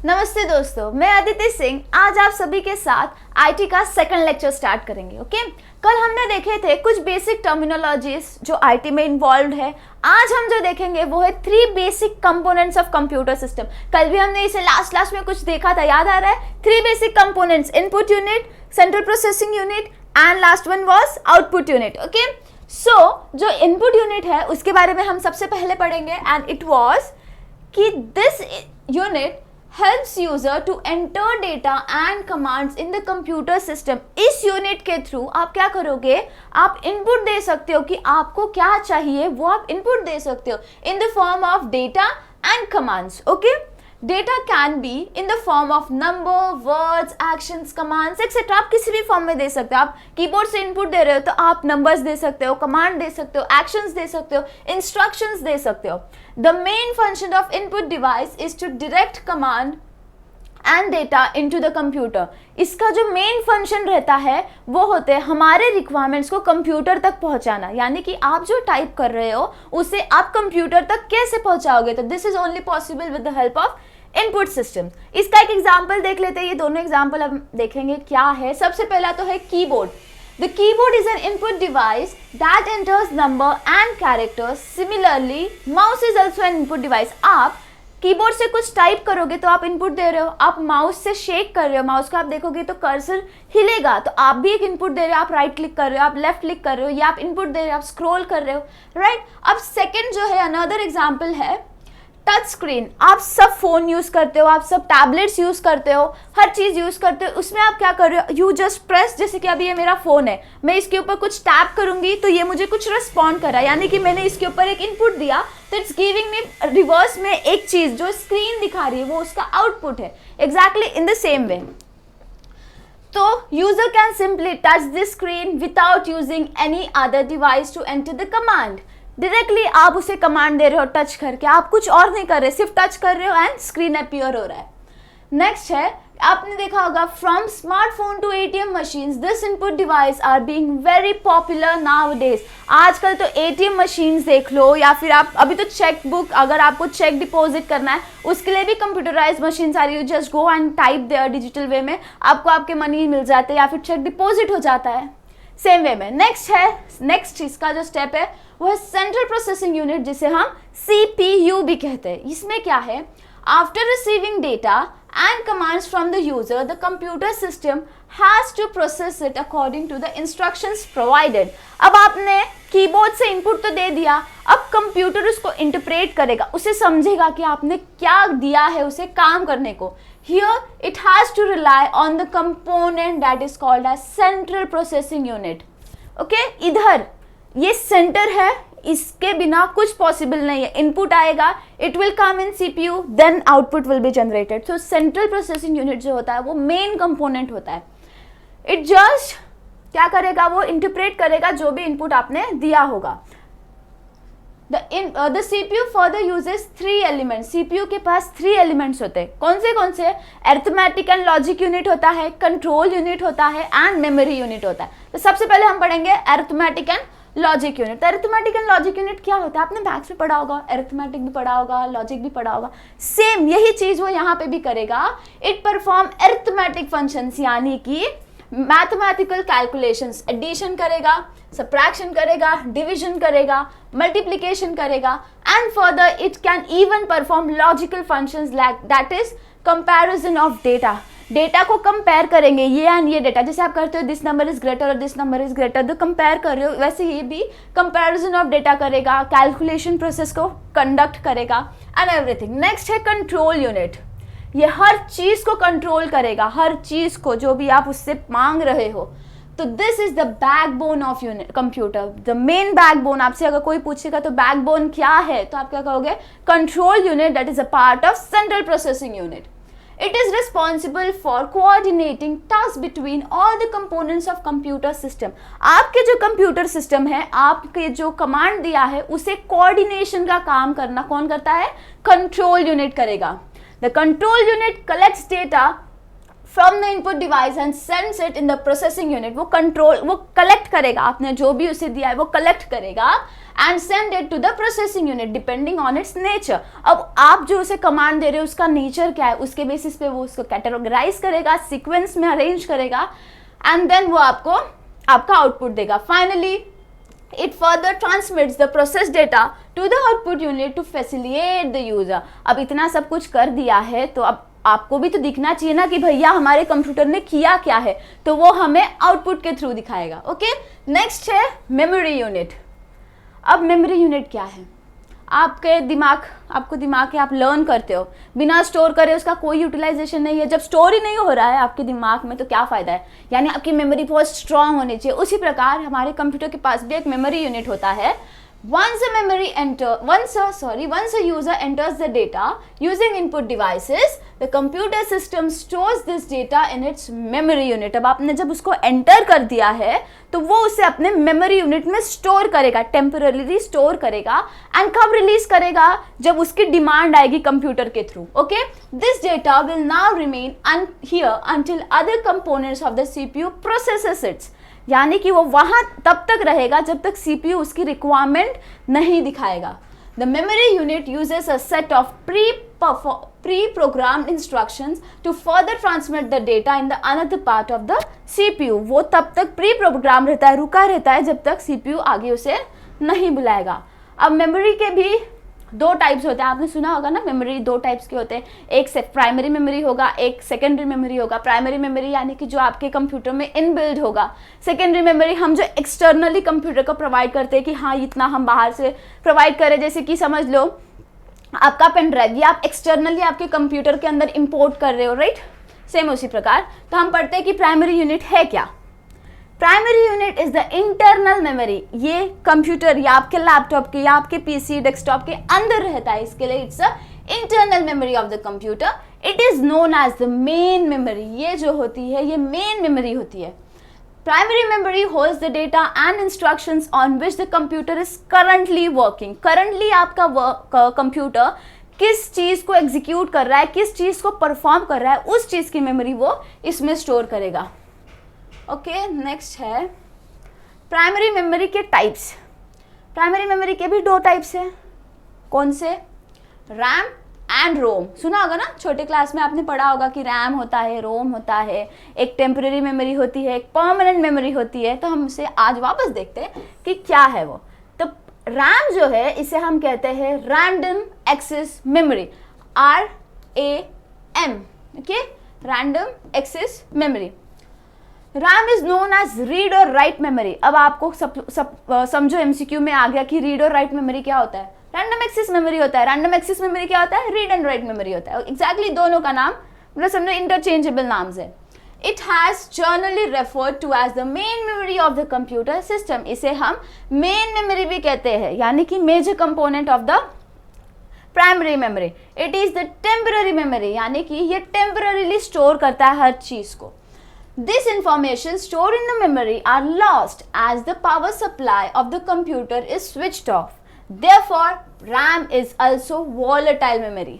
नमस्ते दोस्तों, मैं अदिति सिंह आज आप सभी के साथ आईटी का सेकंड लेक्चर स्टार्ट करेंगे। ओके, कल हमने देखे थे कुछ बेसिक टर्मिनोलॉजीज जो आईटी में इन्वॉल्व है। आज हम जो देखेंगे वो है 3 basic components of computer system. कल भी हमने इसे लास्ट में कुछ देखा था, याद आ रहा है? 3 basic components, input unit, central processing unit and last one was output unit. Okay, so जो इनपुट यूनिट है उसके बारे में हम सबसे पहले पढ़ेंगे एंड इट वाज कि this unit helps user to enter data and commands in the computer system। इस यूनिट के थ्रू आप क्या करोगे, आप इनपुट दे सकते हो कि आपको क्या चाहिए, वो आप इनपुट दे सकते हो in the form of data and commands. Okay, data can be in the form of number, words, actions, commands etcetera. आप किसी भी फॉर्म में दे सकते हो। आप कीबोर्ड से इनपुट दे रहे हो तो आप नंबर्स दे सकते हो, कमांड दे सकते हो, एक्शंस दे सकते हो, इंस्ट्रक्शंस दे सकते हो। The main function of input device is to direct command and data into the computer. इसका जो मेन फंक्शन रहता है वो होते हैं हमारे रिक्वायरमेंट्स को कंप्यूटर तक पहुंचाना, यानी कि आप जो टाइप कर रहे हो उसे आप कंप्यूटर तक कैसे पहुंचाओगे। तो this is only possible with the help of input system. इसका एक एग्जांपल देख लेते हैं। ये दोनों एग्जांपल हम देखेंगे क्या है। सबसे पहला तो है keyboard. The keyboard is an input device that enters number and characters. Similarly, mouse is also an input device. आप कीबोर्ड से कुछ टाइप करोगे तो आप इनपुट दे रहे हो। आप माउस से शेक कर रहे हो, माउस को आप देखोगे तो कर्सर हिलेगा, तो आप भी एक इनपुट दे रहे हो। आप राइट क्लिक कर रहे हो, आप लेफ्ट क्लिक कर रहे हो, या आप इनपुट दे रहे हो, आप स्क्रॉल कर रहे हो, राइट। अब सेकंड जो है, अनदर एग्जांपल है टच स्क्रीन। आप सब फोन यूज करते हो, आप सब टैबलेट्स यूज करते हो, हर चीज यूज करते हो। उसमें आप क्या कर रहे हो, यू जस्ट प्रेस। जैसे कि अभी ये मेरा फोन है, मैं इसके ऊपर कुछ टैप करूंगी तो ये मुझे कुछ रिस्पॉन्ड कर रहा है, यानी कि मैंने इसके ऊपर एक इनपुट दिया तो इट्स गिविंग मी रिवर्स में एक चीज जो स्क्रीन दिखा रही है, वो उसका आउटपुट है। Exactly in the same way, तो user can simply touch the screen without using any other device to enter the command. Directly आप उसे कमांड दे रहे हो टच करके, आप कुछ और नहीं कर रहे, सिर्फ टच कर रहे हो एंड स्क्रीन अपीयर हो रहा है। नेक्स्ट है, आपने देखा होगा from smartphone to ATM machines this input device are being very popular nowadays. आजकल तो एटीएम मशीन्स देख लो, या फिर आप अभी तो चेक बुक, अगर आपको चेक डिपॉजिट करना है उसके लिए भी कंप्यूटराइज मशीन आ रही है। Just go and type there digital way में आपको आपके मनी मिल जाते हैं या फिर चेक डिपॉजिट हो जाता है सेम वे में। नेक्स्ट इसका जो स्टेप है वो है सेंट्रल प्रोसेसिंग यूनिट, जिसे हम CPU भी कहते हैं। इसमें क्या है, after receiving data and commands from the user the computer system has to process it according to the instructions provided. अब आपने कीबोर्ड से इनपुट तो दे दिया, अब कंप्यूटर उसको इंटरप्रेट करेगा, उसे समझेगा कि आपने क्या दिया है उसे काम करने को। Here it has to rely on the component that is called as central processing unit. Okay, इधर ये सेंटर है, इसके बिना कुछ पॉसिबल नहीं है। इनपुट आएगा, it will come in CPU, then output will be generated. So central processing unit जो होता है वो मेन कंपोनेंट होता है। इट जस्ट क्या करेगा, वो इंटरप्रेट करेगा जो भी इनपुट आपने दिया होगा। The CPU further uses 3 elements. CPU के पास 3 elements होते हैं। कौन से? अरिथमेटिक एंड लॉजिक यूनिट होता है, कंट्रोल यूनिट होता है एंड मेमोरी यूनिट होता है। तो सबसे पहले हम पढ़ेंगे अरिथमेटिक एंड लॉजिक यूनिट। तो अरिथमेटिक एंड लॉजिक यूनिट क्या होता है, आपने मैथ्स में पढ़ा होगा, अरिथमेटिक भी पढ़ा होगा, लॉजिक भी पढ़ा होगा। सेम यही चीज वो यहाँ पे भी करेगा। इट परफॉर्म अरिथमेटिक फंक्शंस, यानी कि मैथमेटिकल कैलकुलेशंस, एडिशन करेगा, सब्ट्रैक्शन करेगा, डिवीजन करेगा, मल्टीप्लिकेशन करेगा and further it can even perform logical functions like that is comparison of data. Data को कंपेयर करेंगे, ये एंड ये डेटा, जैसे आप करते हो दिस नंबर इज ग्रेटर और दिस नंबर इज ग्रेटर, तो कंपेयर कर रहे हो, वैसे ये भी कंपैरिजन ऑफ डेटा करेगा, कैलकुलेशन प्रोसेस को कंडक्ट करेगा एंड एवरीथिंग। नेक्स्ट है कंट्रोल यूनिट। ये हर चीज को कंट्रोल करेगा, हर चीज को जो भी आप उससे मांग रहे हो। तो this is the backbone of unit computer, the main backbone. आपसे अगर कोई पूछेगा तो बैकबोन क्या है, तो आप क्या कहोगे, control unit, that is a part of central processing unit. It is responsible for coordinating tasks between all the components of computer system. आपके जो कंप्यूटर सिस्टम है, आपके जो कमांड दिया है उसे कोऑर्डिनेशन का काम करना कौन करता है, कंट्रोल यूनिट करेगा। The control unit collects data from the input device and sends it in the processing unit. वो कलेक्ट करेगा, आपने जो भी उसे दिया है वो कलेक्ट करेगा and send it to the processing unit depending on its nature. अब आप जो उसे कमांड दे रहे हो उसका नेचर क्या है, उसके बेसिस पे वो उसको कैटेगराइज करेगा, सीक्वेंस में अरेंज करेगा एंड देन वो आपको आपका आउटपुट देगा। Finally it further transmits the process data to the output unit to facilitate the user। अब इतना सब कुछ कर दिया है तो अब आपको भी तो दिखना चाहिए ना कि भैया हमारे कंप्यूटर ने किया क्या है, तो वो हमें आउटपुट के थ्रू दिखाएगा। ओके, नेक्स्ट है मेमोरी यूनिट। अब मेमोरी यूनिट क्या है? आपके दिमाग, आपको दिमाग है, आप लर्न करते हो, बिना स्टोर करे उसका कोई यूटिलाइजेशन नहीं है। जब स्टोर ही नहीं हो रहा है आपके दिमाग में तो क्या फ़ायदा है, यानी आपकी मेमोरी बहुत स्ट्रांग होनी चाहिए। उसी प्रकार हमारे कंप्यूटर के पास भी एक मेमोरी यूनिट होता है। Once a user enters the data using input devices, the computer system stores this data in its memory unit। अब आपने जब उसको एंटर कर दिया है तो वो उसे अपने मेमोरी यूनिट में स्टोर करेगा, टेम्पररीली स्टोर करेगा एंड कब रिलीज करेगा? जब उसकी डिमांड आएगी कंप्यूटर के through. Okay, this data will now remain here until other components of the CPU processes it's. यानी कि वो वहाँ तब तक रहेगा जब तक सीपीयू उसकी रिक्वायरमेंट नहीं दिखाएगा। The memory unit uses a set of pre-programmed instructions to further transmit the data in the another part of the CPU। वो तब तक प्री प्रोग्राम रहता है, रुका रहता है जब तक सीपीयू आगे उसे नहीं बुलाएगा। अब मेमोरी के भी दो टाइप्स होते हैं, आपने सुना होगा ना, मेमोरी दो टाइप्स के होते हैं, एक से प्राइमरी मेमोरी होगा, एक सेकेंडरी मेमोरी होगा। प्राइमरी मेमोरी यानी कि जो आपके कंप्यूटर में इनबिल्ड होगा। सेकेंडरी मेमोरी हम जो एक्सटर्नली कंप्यूटर को प्रोवाइड करते हैं कि हाँ इतना हम बाहर से प्रोवाइड करें, जैसे कि समझ लो आपका पेन ड्राइव, ये आप एक्सटर्नली आपके कंप्यूटर के अंदर इम्पोर्ट कर रहे हो, राइट। सेम उसी प्रकार तो हम पढ़ते हैं कि प्राइमरी यूनिट है क्या। Primary unit is the internal memory. ये कंप्यूटर या आपके लैपटॉप के या आपके पीसी डेस्कटॉप के अंदर रहता है, इसके लिए it's a internal memory of the computer. It is known as the main memory. ये जो होती है ये मेन मेमोरी होती है। Primary memory holds the data and instructions on which the computer is currently working. Currently आपका computer किस चीज को एग्जीक्यूट कर रहा है, किस चीज को परफॉर्म कर रहा है, उस चीज की मेमोरी वो इसमें स्टोर करेगा। ओके, नेक्स्ट है प्राइमरी मेमोरी के टाइप्स। प्राइमरी मेमोरी के भी दो टाइप्स हैं। कौन से? रैम एंड रोम। सुना होगा ना, छोटे क्लास में आपने पढ़ा होगा कि रैम होता है, रोम होता है, एक टेम्पररी मेमोरी होती है, एक परमानेंट मेमोरी होती है। तो हम इसे आज वापस देखते हैं कि क्या है वो। तो रैम जो है इसे हम कहते हैं random access memory, RAM। Okay, random access memory. RAM is known as read और राइट मेमोरी। अब आपको समझो MCQ में आ गया कि रीड और राइट मेमोरी क्या होता है। रैंडम एक्सेस मेमोरी होता है। रैंडम एक्सेस मेमोरी क्या होता है? रीड एंड राइट मेमोरी होता है। एग्जैक्टली दोनों का नाम मतलब समझो इंटरचेंजेबल नाम्स है। It has generally referred to as the main memory of the computer system. इसे हम मेन मेमोरी भी कहते हैं, यानी कि major component of the primary memory. It is the temporary memory, यानी कि ये टेम्पररीली स्टोर करता है हर चीज को। This information stored in the memory are lost as the power supply of the computer is switched off. Therefore, RAM is also volatile memory.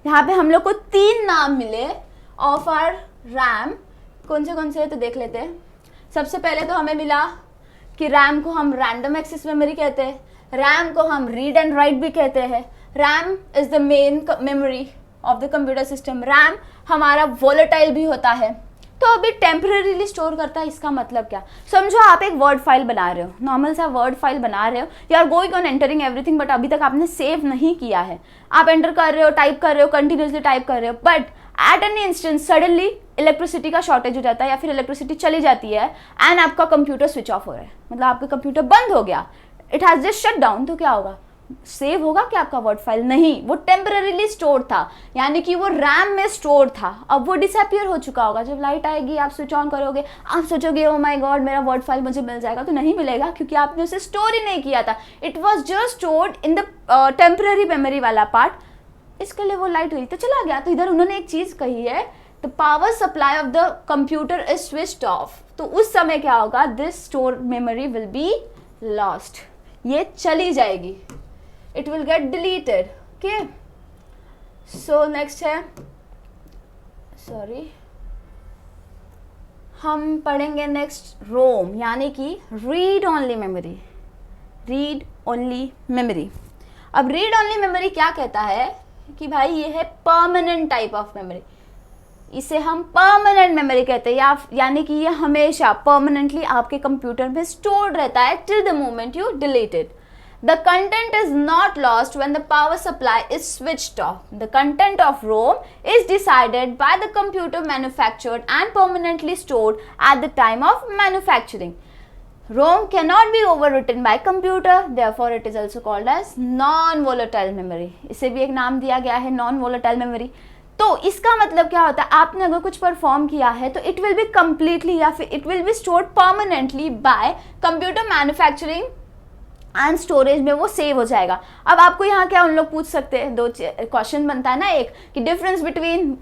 यहाँ पे हम लोग को तीन नाम मिले of our RAM। कौन से तो देख लेते हैं। सबसे पहले तो हमें मिला कि RAM को हम random access memory कहते हैं, RAM को हम read and write भी कहते हैं। RAM is the main memory of the computer system। RAM हमारा volatile भी होता है। तो अभी टेम्पररीली स्टोर करता है, इसका मतलब क्या? समझो आप एक वर्ड फाइल बना रहे हो, नॉर्मल सा वर्ड फाइल बना रहे हो, you are going on entering everything, but अभी तक आपने सेव नहीं किया है। आप एंटर कर रहे हो, टाइप कर रहे हो, कंटिन्यूसली टाइप कर रहे हो, but at any instance suddenly electricity का शॉर्टेज हो जाता है या फिर इलेक्ट्रिसिटी चली जाती है एंड आपका कंप्यूटर स्विच ऑफ हो रहा है, मतलब आपका कंप्यूटर बंद हो गया, it has just shut down. तो क्या होगा? सेव होगा क्या आपका वर्ड फाइल? नहीं, वो टेम्पररीली स्टोर था, यानी कि वो रैम में स्टोर था। अब वो डिसअपियर हो चुका होगा। जब लाइट आएगी, आप स्विच ऑन करोगे, आप सोचोगे ओ माय गॉड मेरा वर्ड फाइल मुझे मिल जाएगा, तो नहीं मिलेगा क्योंकि आपने उसे स्टोर ही नहीं किया था। It was just stored in the temporary memory वाला पार्ट। इसके लिए वो लाइट हुई तो चला गया। तो इधर उन्होंने एक चीज कही है, the power supply of the computer is switched off. तो उस समय क्या होगा? This store memory will be lost, ये चली जाएगी, it will get deleted। okay, so next है, sorry, हम पढ़ेंगे नेक्स्ट रोम, यानी कि read only memory. Read only memory. अब रीड ओनली मेमोरी क्या कहता है कि भाई ये है परमानेंट टाइप ऑफ मेमोरी, इसे हम परमानेंट मेमोरी कहते हैं, यानी कि ये हमेशा परमानेंटली आपके कंप्यूटर में स्टोर्ड रहता है till the moment you delete it. The content is not lost when the power supply is switched off. The content of ROM is decided by the computer manufactured and permanently stored at the time of manufacturing. ROM cannot be overwritten by computer, therefore it is also called as non-volatile memory. इसे भी एक नाम दिया गया है non-volatile memory. तो इसका मतलब क्या होता है, आपने अगर कुछ परफॉर्म किया है तो इट विल बी कम्प्लीटली या फिर it will be stored permanently bye computer manufacturing and storage में वो सेव हो जाएगा। अब आपको यहाँ क्या उन लोग पूछ सकते हैं, दो क्वेश्चन बनता है ना, एक कि difference between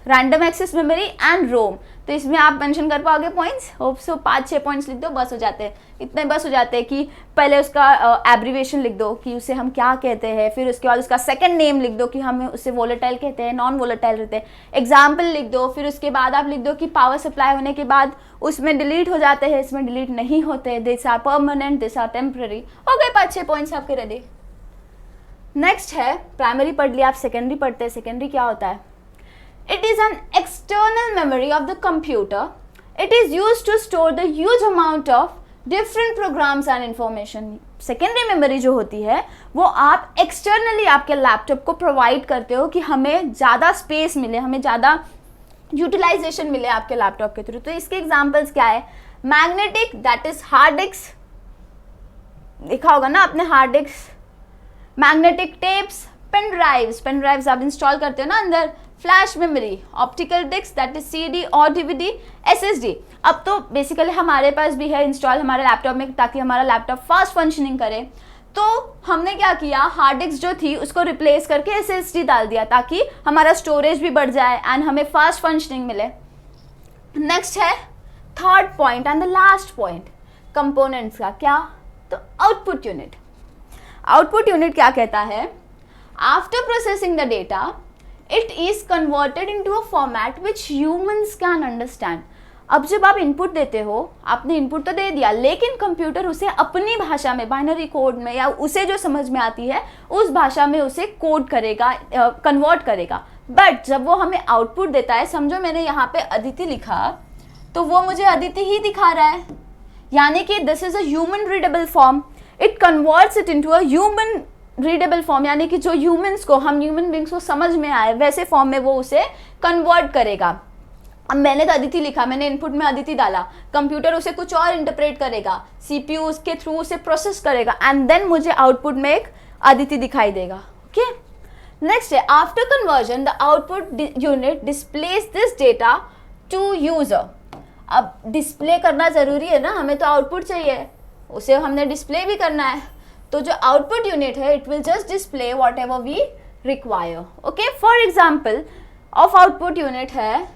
random access memory and ROM, तो इसमें आप मेंशन कर पाओगे पॉइंट्स? होप सो 5-6 पॉइंट्स लिख दो, बस हो जाते हैं, इतने बस हो जाते हैं कि पहले उसका एब्रीवेशन लिख दो कि उसे हम क्या कहते हैं, फिर उसके बाद उसका सेकंड नेम लिख दो कि हम उसे वोलेटाइल कहते हैं, नॉन वोलेटाइल रहते हैं, एग्जाम्पल लिख दो, फिर उसके बाद आप लिख दो कि पावर सप्लाई होने के बाद उसमें डिलीट हो जाते हैं, इसमें डिलीट नहीं होते, this are permanent, this are temporary. हो गए 5-6 पॉइंट्स आपके रेडी। नेक्स्ट है प्राइमरी पढ़ लिया, आप सेकेंडरी पढ़ते हैं। सेकेंडरी क्या होता है? It is an external memory of the computer. It is used to store the huge amount of different programs and information. Secondary memory जो होती है वो आप externally आपके लैपटॉप को प्रोवाइड करते हो कि हमें ज़्यादा स्पेस मिले, हमें ज़्यादा यूटिलाइजेशन मिले आपके लैपटॉप के थ्रू। तो इसके एग्जाम्पल्स क्या है? Magnetic, that is hard disk, देखा होगा ना आपने hard disk, magnetic tapes, pen drives आप इंस्टॉल करते हो ना अंदर, flash memory, optical disk that is CD और डीवीडी, एसएसडी। अब तो बेसिकली हमारे पास भी है इंस्टॉल हमारे लैपटॉप में ताकि हमारा लैपटॉप फास्ट फंक्शनिंग करे, तो हमने क्या किया, हार्ड डिस्क जो थी उसको रिप्लेस करके एसएसडी डाल दिया ताकि हमारा स्टोरेज भी बढ़ जाए एंड हमें फास्ट फंक्शनिंग मिले। नेक्स्ट है third point and the last point, components का। क्या? तो आउटपुट यूनिट। आउटपुट यूनिट क्या कहता है? After processing the data it is converted into a format which humans can understand. अब जब आप इनपुट देते हो, आपने इनपुट तो दे दिया, लेकिन कंप्यूटर उसे अपनी भाषा में, बाइनरी कोड में, या उसे जो समझ में आती है उस भाषा में उसे कोड करेगा, कन्वर्ट करेगा। बट जब वो हमें आउटपुट देता है, समझो मैंने यहाँ पे अदिति लिखा तो वो मुझे अदिति ही दिखा रहा है, यानी कि this is a human readable form, it converts it into a human readable form, यानी कि जो ह्यूमंस को, हम ह्यूमन बींग्स को समझ में आए वैसे फॉर्म में वो उसे कन्वर्ट करेगा। अब मैंने तो अदिति लिखा, मैंने इनपुट में अदिति डाला, कंप्यूटर उसे कुछ और इंटरप्रेट करेगा, सीपीयू उसके थ्रू उसे प्रोसेस करेगा एंड देन मुझे आउटपुट में एक अदिति दिखाई देगा। ओके, नेक्स्ट है after conversion the output unit displays this data to user. अब डिस्प्ले करना जरूरी है ना, हमें तो आउटपुट चाहिए, उसे हमने डिस्प्ले भी करना है, तो जो आउटपुट यूनिट है it will just display whatever we require. Okay, for example of output unit है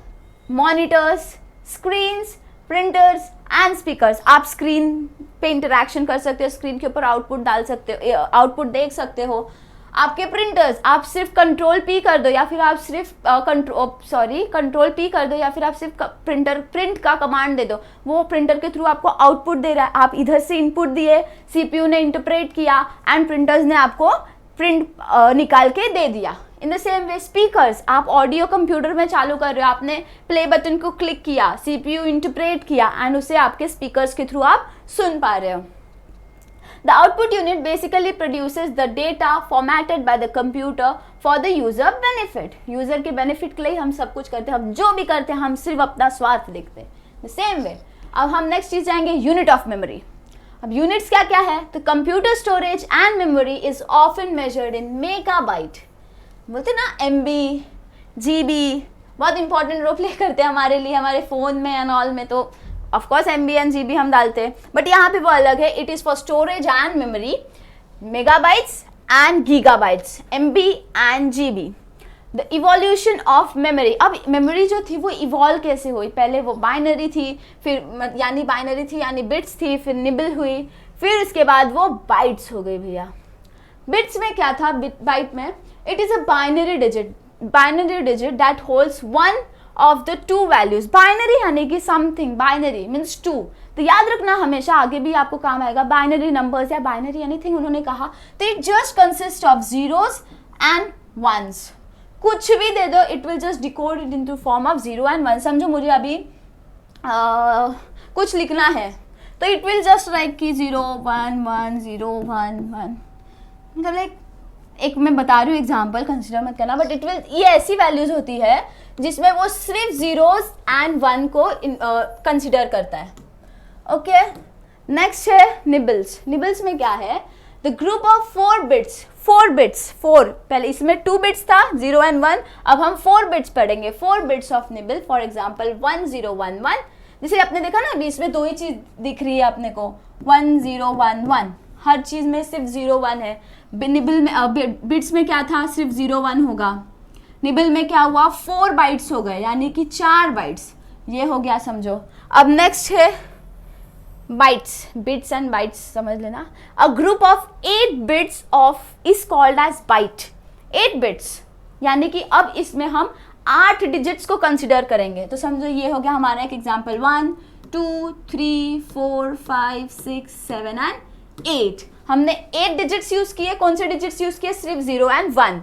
monitors, screens, printers and speakers. आप स्क्रीन पे इंटरेक्शन कर सकते हो, स्क्रीन के ऊपर आउटपुट डाल सकते हो, आउटपुट देख सकते हो। आपके प्रिंटर्स, आप सिर्फ कंट्रोल पी कर दो या फिर आप सिर्फ कंट्रोल पी कर दो या फिर आप सिर्फ प्रिंट का कमांड दे दो, वो प्रिंटर के थ्रू आपको आउटपुट दे रहा है। आप इधर से इनपुट दिए, सीपीयू ने इंटरप्रेट किया एंड प्रिंटर्स ने आपको प्रिंट निकाल के दे दिया। इन द सेम वे स्पीकर्स, आप ऑडियो कंप्यूटर में चालू कर रहे हो, आपने प्ले बटन को क्लिक किया, सीपीयू इंटरप्रेट किया एंड उसे आपके स्पीकर्स के थ्रू आप सुन पा रहे हो। The output unit basically produces the data formatted by the computer for the user benefit. User के benefit के लिए हम सब कुछ करते हैं, हम जो भी करते हैं हम सिर्फ अपना स्वार्थ देखते हैं। The same way, अब हम नेक्स्ट चीज जाएंगे यूनिट ऑफ मेमोरी। अब यूनिट्स क्या क्या है? तो computer storage and memory is often measured in megabyte. बोलते ना एमबी, जीबी बहुत इंपॉर्टेंट रोल प्ले करते हैं हमारे लिए, हमारे फोन में एंड ऑल में, तो ऑफकोर्स एमबी एंड जीबी हम डालते हैं, बट यहाँ पे वो अलग है। It is for storage and memory, megabytes and gigabytes, MB and GB. The evolution of memory, अब मेमोरी जो थी वो इवॉल्व कैसे हुई? पहले वो बाइनरी थी, फिर यानी बिट्स थी, फिर निबल हुई, फिर उसके बाद वो बाइट्स हो गई भैया। बिट्स में क्या था? बाइट में it is a binary digit that holds one of the two values. Binary यानी कि समथिंग, बाइनरी मीन्स टू, तो याद रखना हमेशा, आगे भी आपको काम आएगा। बाइनरी नंबर्स या बाइनरी एनीथिंग उन्होंने कहा, तो it just consist of zeros and ones. कुछ भी दे दो, it will just decode it into form of 0 and 1। समझो मुझे अभी कुछ लिखना है, तो इट विल जस्ट राइट कि 0 1 1 0 1 1, मतलब लाइक एक मैं बता रही हूँ एग्जाम्पल, कंसिडर मत करना, बट इट विल, ये ऐसी वैल्यूज होती है जिसमें वो सिर्फ जीरोस एंड 1 को कंसिडर करता है। ओके, नेक्स्ट है निबल्स। निबल्स में क्या है, the group of 4 bits, 4 bits, 4, पहले इसमें 2 बिट्स था 0 एंड 1, अब हम 4 बिट्स पढ़ेंगे। 4 bits of nibble, for example 1 0 1 1, जैसे आपने देखा ना अभी इसमें दो ही चीज दिख रही है अपने को, 1 0 1 1, हर चीज में सिर्फ 0 1 है। निबल में बिट्स में क्या था, सिर्फ 0 1 होगा। निबल में क्या हुआ, 4 बाइट्स हो गए, यानी कि 4 बाइट्स, ये हो गया समझो। अब नेक्स्ट है बाइट्स, बिट्स एंड बाइट्स समझ लेना। A group of 8 bits of is called as byte. 8 bits यानी कि अब इसमें हम 8 डिजिट्स को कंसिडर करेंगे, तो समझो ये हो गया हमारा एक एग्जाम्पल, 1 2 3 4 5 6 7 एंड 8। हमने 8 डिजिट्स यूज किए, कौन से डिजिट्स यूज किए, सिर्फ 0 and 1।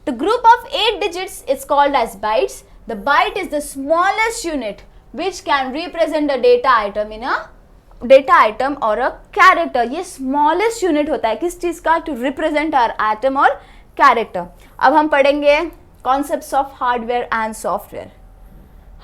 The group of 8 digits is called as bytes. The byte is the smallest unit which can represent the data item in a data item और a character. ये smallest unit होता है किस चीज का, to represent our item और character. अब हम पढ़ेंगे concepts of hardware and software.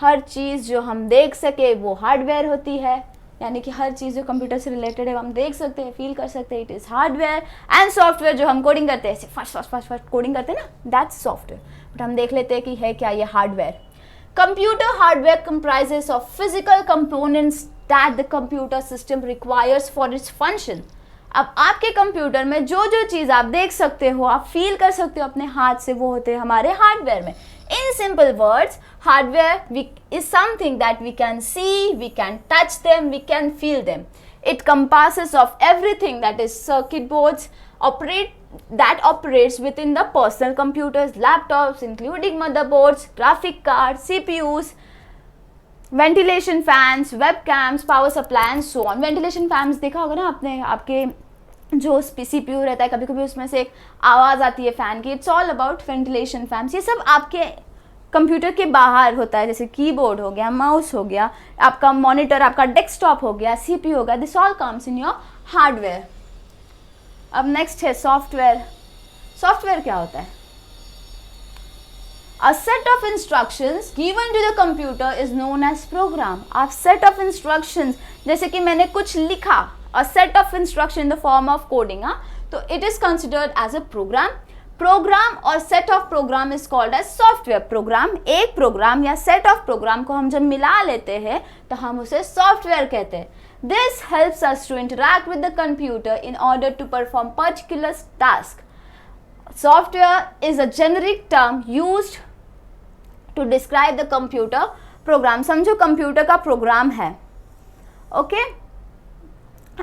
हर चीज जो हम देख सके वो हार्डवेयर होती है, यानी कि हर चीज जो कंप्यूटर से रिलेटेड है हम देख सकते हैं, फील कर सकते हैं, it is hardware. And software जो हम कोडिंग करते हैं, फर्स्ट कोडिंग करते हैं ना, दैट्स सॉफ्टवेयर। बट हम देख लेते हैं कि है क्या ये hardware. Computer hardware comprises of physical components that the computer system requires for its function। अब आपके कंप्यूटर में जो जो चीज आप देख सकते हो, आप फील कर सकते हो अपने हाथ से, वो होते हैं हमारे हार्डवेयर में। In simple words, hardware is something that we can see, we can touch them, we can feel them. It compasses of everything that is circuit boards that operates within the personal computers, laptops including motherboards, graphic cards, CPUs, ventilation fans, web camps, power supply and so on. Ventilation fans देखा होगा ना आपने, आपके जो CPU रहता है, कभी कभी उसमें से एक आवाज़ आती है फ़ैन की, it's all about ventilation fans. ये सब आपके कंप्यूटर के बाहर होता है, जैसे कीबोर्ड हो गया, माउस हो गया, आपका मॉनिटर, आपका डेस्कटॉप हो गया, CPU हो गया, this all comes in your hardware. अब नेक्स्ट है सॉफ्टवेयर। सॉफ्टवेयर क्या होता है, A set of instructions given to the computer is known as program। आप set of instructions, जैसे कि मैंने कुछ लिखा, a set of instruction in the form of coding, तो it is considered as a program। program और set of program is called as software। program, एक program या set of program को हम जब मिला लेते हैं तो हम उसे software कहते हैं। This helps us to interact with the computer in order to perform particular task। Software is a generic term used to describe the computer program। समझो कंप्यूटर का प्रोग्राम है, ओके।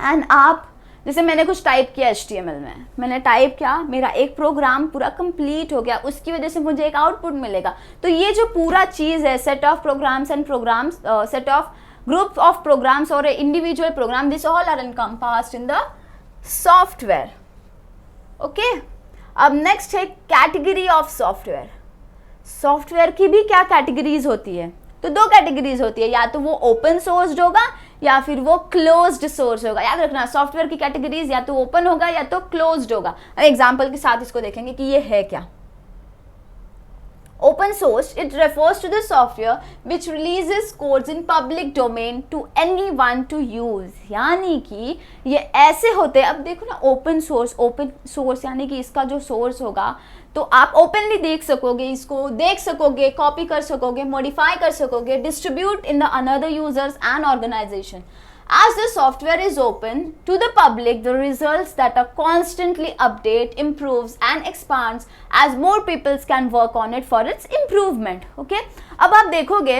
एंड आप, जैसे मैंने कुछ टाइप किया HTML में, मैंने टाइप किया, मेरा एक प्रोग्राम पूरा कंप्लीट हो गया, उसकी वजह से मुझे एक आउटपुट मिलेगा। तो ये जो पूरा चीज़ है, set of programs and programs, set of group of programs और individual program, this all are encompassed in the software, okay. अब नेक्स्ट है कैटेगरी ऑफ सॉफ्टवेयर। सॉफ्टवेयर की भी क्या कैटेगरीज होती है, तो 2 कैटेगरीज होती है, या तो वो ओपन सोर्स्ड होगा या फिर वो क्लोज्ड सोर्स होगा। याद रखना, सॉफ्टवेयर की कैटेगरीज या तो ओपन होगा या तो क्लोज्ड होगा। एग्जांपल के साथ इसको देखेंगे कि ये है क्या। Open source, it refers to the software which releases codes in public domain to anyone to use। यानी कि ये ऐसे होते हैं, अब देखो ना, ओपन सोर्स यानी कि इसका जो सोर्स होगा तो आप ओपनली देख सकोगे, इसको देख सकोगे, कॉपी कर सकोगे, मॉडिफाई कर सकोगे, distribute in the another users and organization. As the software is open to the public, the results that are constantly update, improves and expands as more people can work on it for its improvement। Okay? अब आप देखोगे,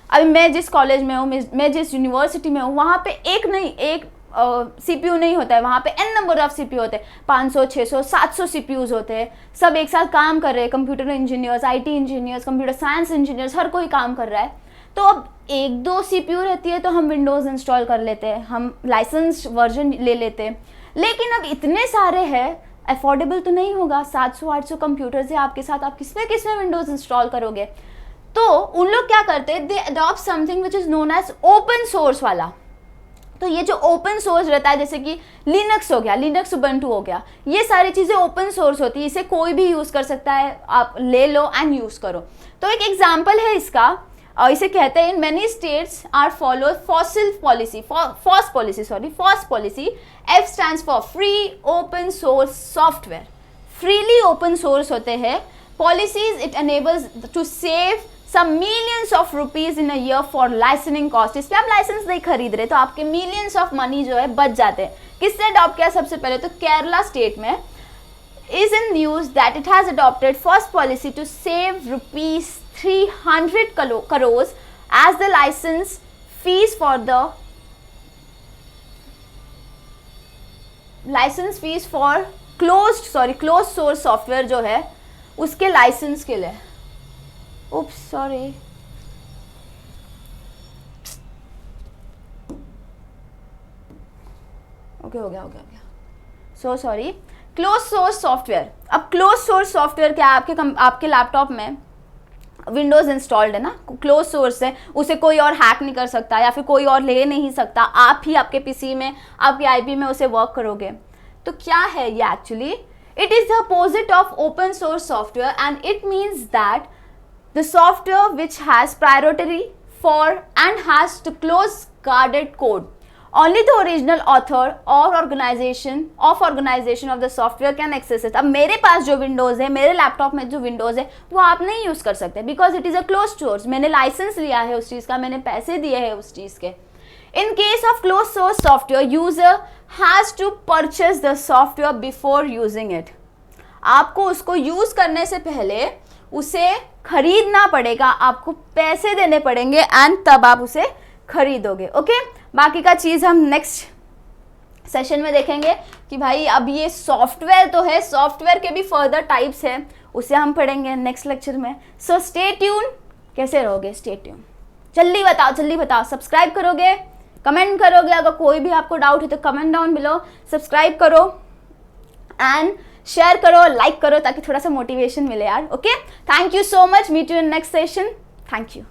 अभी मैं जिस college में हूँ, मैं जिस यूनिवर्सिटी में हूँ, वहाँ पे एक नहीं, एक CPU नहीं होता है, वहाँ पे n नंबर ऑफ CPU होते हैं, 500, 600, 700 CPUs होते हैं, सब एक साथ काम कर रहे हैं, computer engineers, IT engineers, computer science engineers, हर कोई काम कर रहा है। तो अब 1-2 CPU रहती है तो हम विंडोज़ इंस्टॉल कर लेते हैं, हम लाइसेंस वर्जन ले लेते हैं। लेकिन अब इतने सारे हैं, अफोर्डेबल तो नहीं होगा, 700-800 कंप्यूटर्स है आपके साथ, आप किसमें विंडोज़ इंस्टॉल करोगे? तो उन लोग क्या करते हैं, they adopt something which is known as open source वाला। तो ये जो ओपन सोर्स रहता है, जैसे कि लिनक्स हो गया, लिनक्स उबंटू हो गया, ये सारी चीज़ें ओपन सोर्स होती है, इसे कोई भी यूज़ कर सकता है, आप ले लो एंड यूज़ करो। तो एक एग्जाम्पल है इसका, इसे कहते हैं in many states are follow FOSS policy. F stands for free open source software. Freely open source होते हैं policies, it enables to save some millions of rupees in a year for licensing cost। इसलिए आप licence नहीं खरीद रहे तो आपके millions of money जो है बच जाते हैं। किसने अडॉप्ट किया? सबसे पहले तो केरला स्टेट में is in news that it has adopted first policy to save rupees 300 crores as the license fees for closed source software जो है उसके लाइसेंस के लिए। Oops, sorry. ओके, हो गया। So sorry. Close source software. अब close source software क्या है? आपके लैपटॉप में विंडोज़ इंस्टॉल्ड है ना, क्लोज सोर्स है, उसे कोई और हैक नहीं कर सकता या फिर कोई और ले नहीं सकता, आप ही आपके पीसी में, आपके आईपी में उसे वर्क करोगे। तो क्या है ये actually? It is the opposite of open source software and it means that the software which has priority for and has to close guarded code. Only the original author or organization of the software can access it. अब मेरे पास जो Windows है, मेरे laptop में जो Windows है, वो आप नहीं यूज़ कर सकते because it is a close source. मैंने लाइसेंस लिया है उस चीज़ का, मैंने पैसे दिए हैं उस चीज़ के। In case of closed source software, user has to purchase the software before using it. आपको उसको यूज़ करने से पहले उसे खरीदना पड़ेगा, आपको पैसे देने पड़ेंगे एंड तब आप उसे खरीदोगे। ओके, बाकी का चीज़ हम नेक्स्ट सेशन में देखेंगे कि भाई अब ये सॉफ्टवेयर तो है, सॉफ्टवेयर के भी फर्दर टाइप्स हैं, उसे हम पढ़ेंगे नेक्स्ट लेक्चर में। So stay tune. कैसे रहोगे? Stay tune. जल्दी बताओ, सब्सक्राइब करोगे, कमेंट करोगे, अगर कोई भी आपको डाउट है तो कमेंट डाउन बिलो, सब्सक्राइब करो एंड शेयर करो, लाइक करो ताकि थोड़ा सा मोटिवेशन मिले यार। Okay, thank you so much, meet you in next session. Thank you.